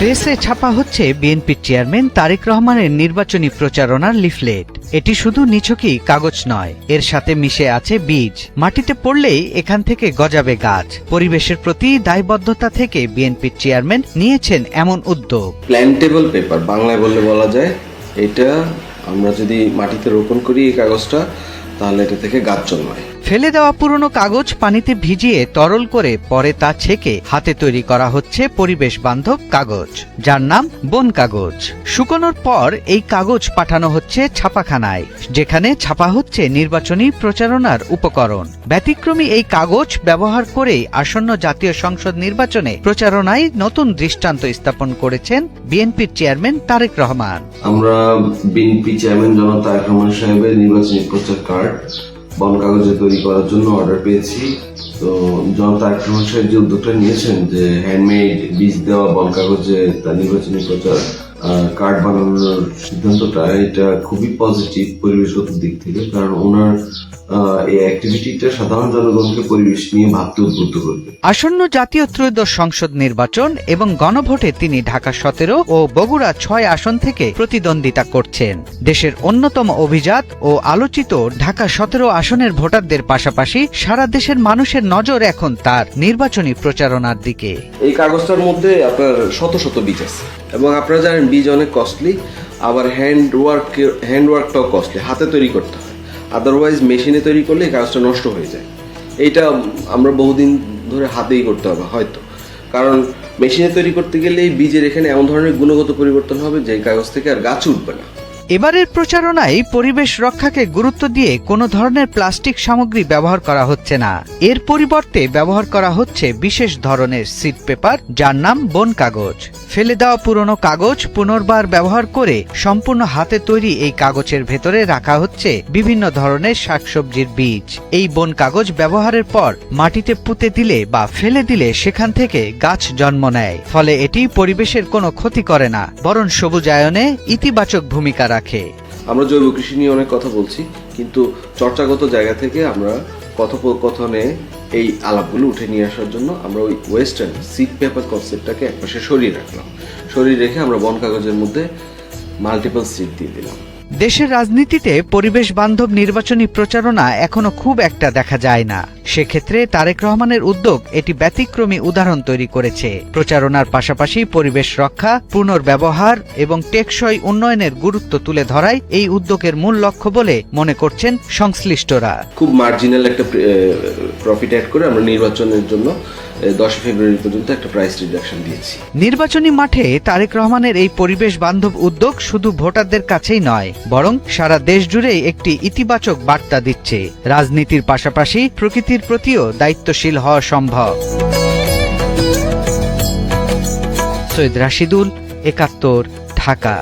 প্রেসে ছাপা হচ্ছে বিএনপির চেয়ারম্যান তারেক রহমানের নির্বাচনী প্রচারণার লিফলেট। এটি শুধু নিছকই কাগজ নয়, এর সাথে মিশে আছে বীজ। মাটিতে পড়লেই এখান থেকে গজাবে গাছ। পরিবেশের প্রতি দায়বদ্ধতা থেকে বিএনপির চেয়ারম্যান নিয়েছেন এমন উদ্যোগ। প্ল্যান্টেবল পেপার বাংলায় বলা যায়, এটা আমরা যদি মাটিতে রোপণ করি এই কাগজটা, তাহলে এটা থেকে গাছ জন্মায়। ফেলে দেওয়া পুরনো কাগজ পানিতে ভিজিয়ে তরল করে পরে তা ছেঁকে হাতে তৈরি করা হচ্ছে পরিবেশ বান্ধব কাগজ, যার নাম বন কাগজ। শুকানোর পর এই কাগজ পাঠানো হচ্ছে ছাপাখানায়, যেখানে ছাপা হচ্ছে নির্বাচনী প্রচারণার উপকরণ। ব্যতিক্রমী এই কাগজ ব্যবহার করেই আসন্ন জাতীয় সংসদ নির্বাচনে প্রচারণায় নতুন দৃষ্টান্ত স্থাপন করেছেন বিএনপির চেয়ারম্যান তারেক রহমান। আমরা বিএনপি চেয়ারম্যান জনাব তারেক রহমান সাহেবের নির্বাচনী প্রচার কার্ড বন কাগজে তৈরি করার জন্য অর্ডার পেয়েছি। তো জনাব তারেক রহমান সাহেব যে উদ্যোগটা নিয়েছেন যে হ্যান্ডমেড বীজ দেওয়া বন কাগজে তার নির্বাচনী প্রচার কার্ড বানানোর সিদ্ধান্তটা, এটা খুবই পজিটিভ পরিবেশগত দিক থেকে, কারণ ওনার এই অ্যাক্টিভিটিটা সাধারণ জনগণকে পরিবেশ নিয়ে ভাবতে উদ্বুদ্ধ করবে। আসন্ন জাতীয় ত্রয়োদশ সংসদ নির্বাচন এবং গণভোটে তিনি ঢাকা 17 ও বগুড়া 6 আসন থেকে প্রতিদ্বন্দ্বিতা করছেন। দেশের অন্যতম অভিজাত ও আলোচিত ঢাকা 17 আসনের ভোটারদের পাশাপাশি সারা দেশের মানুষের নজর এখন তার নির্বাচনী প্রচারণার দিকে। এই কাগজটার মধ্যে আপনার শত শত বীজ আছে, এবং আপনারা জানেন বীজ অনেক কস্টলি, আবার হ্যান্ডওয়ার্কটাও কস্টলি, হাতে তৈরি করতে হয়। আদারওয়াইজ মেশিনে তৈরি করলে এই কাগজটা নষ্ট হয়ে যায়। এইটা আমরা বহুদিন ধরে হাতেই করতে হবে হয়তো, কারণ মেশিনে তৈরি করতে গেলে এই বীজের এখানে এমন ধরনের গুণগত পরিবর্তন হবে যে কাগজ থেকে আর গাছ উঠবে না। এবারের প্রচারণায় পরিবেশ রক্ষাকে গুরুত্ব দিয়ে কোনো ধরনের প্লাস্টিক সামগ্রী ব্যবহার করা হচ্ছে না। এর পরিবর্তে ব্যবহার করা হচ্ছে বিশেষ ধরনের সিড পেপার, যার নাম বন কাগজ। ফেলে দেওয়া পুরনো কাগজ পুনর্বার ব্যবহার করে সম্পূর্ণ হাতে তৈরি এই কাগজের ভেতরে রাখা হচ্ছে বিভিন্ন ধরনের শাকসবজির বীজ। এই বন কাগজ ব্যবহারের পর মাটিতে পুঁতে দিলে বা ফেলে দিলে সেখান থেকে গাছ জন্ম নেয়। ফলে এটি পরিবেশের কোনো ক্ষতি করে না, বরং সবুজায়নে ইতিবাচক ভূমিকা রাখে। আমরা জৈব কৃষি নিয়ে অনেক কথা বলছি, কিন্তু চর্চাগত জায়গা থেকে আমরা কথোপকথনে এই আলাপগুলো উঠে নিয়ে আসার জন্য আমরা ওই ওয়েস্টার্ন সিড পেপার কনসেপ্টটাকে একপাশে সরিয়ে রাখলাম। সরিয়ে রেখে আমরা বন কাগজের মধ্যে মাল্টিপল সিড দিয়ে দিলাম। দেশের রাজনীতিতে পরিবেশ বান্ধব নির্বাচনী প্রচারণা এখনো খুব একটা দেখা যায় না। সেক্ষেত্রে তারেক রহমানের উদ্যোগ এটি ব্যতিক্রমী উদাহরণ তৈরি করেছে। প্রচারণার পাশাপাশি পরিবেশ রক্ষা, পুনর্ব্যবহার এবং টেকসই উন্নয়নের গুরুত্ব তুলে ধরায় এই উদ্যোগের মূল লক্ষ্য বলে মনে করছেন সংশ্লিষ্টরা। খুব মার্জিনাল একটা প্রফিট অ্যাড করে আমরা নির্বাচনের জন্য 10 ফেব্রুয়ারি পর্যন্ত একটা প্রাইস রিডাকশন দিয়েছি। নির্বাচনী মাঠে তারেক রহমানের এই পরিবেশ বান্ধব উদ্যোগ শুধু ভোটারদের কাছেই নয়, বরং সারা দেশ জুড়েই একটি ইতিবাচক বার্তা দিচ্ছে। রাজনীতির পাশাপাশি প্রকৃতির প্রতিও দায়িত্বশীল হওয়া সম্ভব। সৈয়দ রাশিদুল, 71, ঢাকা।